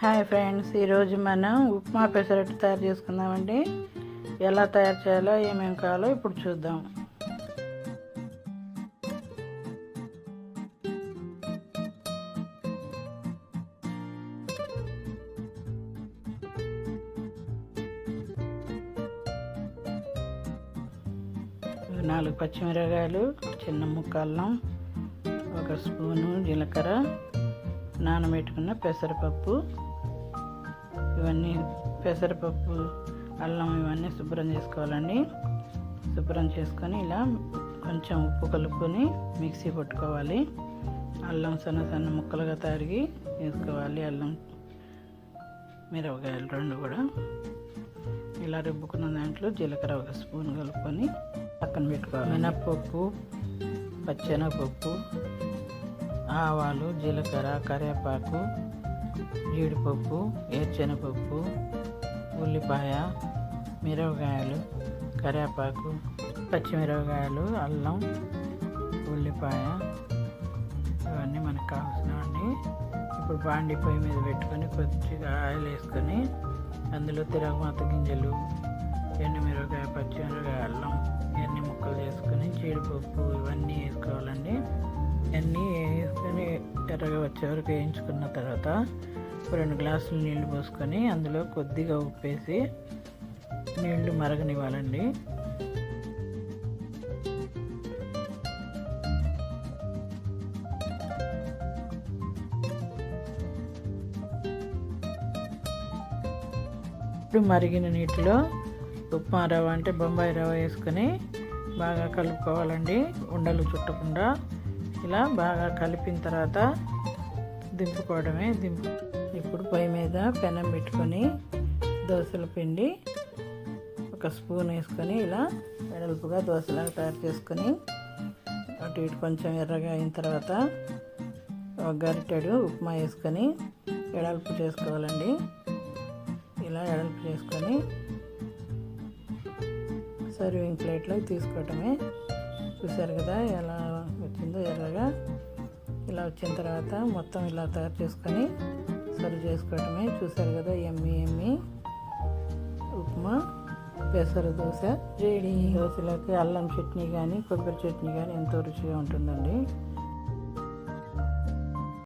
Hi friends, ఈరోజు మనం ఉప్మా పెసరట్టు తయారు చేసుకుందామండి. ఎలా తయారు చేయాలో ఏమేమి కావాలో ఇప్పుడు చూద్దాం. నాలుగు పచ్చిమిరపకాయలు, చిన్న ముక్క అల్లం, ఒక స్పూను జీలకర్ర, నానబెట్టుకున్న పెసరపప్పు, ఇవన్నీ పెసరపప్పు, అల్లం ఇవన్నీ శుభ్రం చేసుకోవాలండి. శుభ్రం చేసుకొని ఇలా కొంచెం ఉప్పు కలుపుకొని మిక్సీ పట్టుకోవాలి. అల్లం సన్న సన్న ముక్కలుగా తరిగి వేసుకోవాలి. అల్లం మిరపకాయలు రెండు కూడా ఇలా రుబ్బుకున్న దాంట్లో జీలకర్ర ఒక స్పూన్ కలుపుకొని పక్కన పెట్టుకోవాలి. మినప్పప్పు, పచ్చెనగపప్పు, ఆవాలు, జీలకర్ర, కరివేపాకు, జీడిపప్పు, ఏరుశనగపప్పు, ఉల్లిపాయ, మిరపకాయలు, కరివేపాకు, పచ్చిమిరపకాయలు, అల్లం, ఉల్లిపాయ ఇవన్నీ మనకు కావాల్సినవన్నీ. ఇప్పుడు బాండి పొయ్యి మీద పెట్టుకొని కొద్దిగా ఆయిల్ వేసుకొని అందులో తిరగమాత గింజలు, ఎండుమిరపకాయ, పచ్చిమిరపకాయ, అల్లం ఇవన్నీ ముక్కలు చేసుకొని జీడిపప్పు ఇవన్నీ వేసుకోవాలండి. ఇవన్నీ వేసుకొని ఎర్రగా వచ్చే వరకు వేయించుకున్న తర్వాత 2 గ్లాసులు నీళ్లు పోసుకొని అందులో కొద్దిగా ఉప్పేసి నీళ్లు మరగనివ్వాలండి. ఇప్పుడు మరిగిన నీటిలో ఉప్మా రవ్వ అంటే బొంబాయి రవ్వ వేసుకొని బాగా కలుపుకోవాలండి, ఉండలు చుట్టకుండా. ఇలా బాగా కలిపిన తర్వాత దింపుకోవడమే. ఇప్పుడు పొయ్యి మీద పెనం పెట్టుకొని దోశల పిండి ఒక స్పూన్ వేసుకొని ఇలా వెడల్పుగా దోశలాగా తయారు చేసుకొని అటు ఇటు కొంచెం ఎర్రగా అయిన తర్వాత ఒక గరిటెడు ఉప్మా వేసుకొని వెడల్పు చేసుకోవాలండి. ఇలా వెడల్పు చేసుకొని సర్వింగ్ ప్లేట్లో తీసుకోవటమే. చూసారు కదా ఎలా వచ్చిందో ఎర్రగా. ఇలా వచ్చిన తర్వాత మొత్తం ఇలా తయారు చేసుకొని సర్వ్ చేసుకోవటమే. చూసారు కదా, ఎమ్మి ఉప్మా పెసర దోశ రెడీ. దోశలోకి అల్లం చట్నీ కానీ కొబ్బరి చట్నీ కానీ ఎంతో రుచిగా ఉంటుందండి.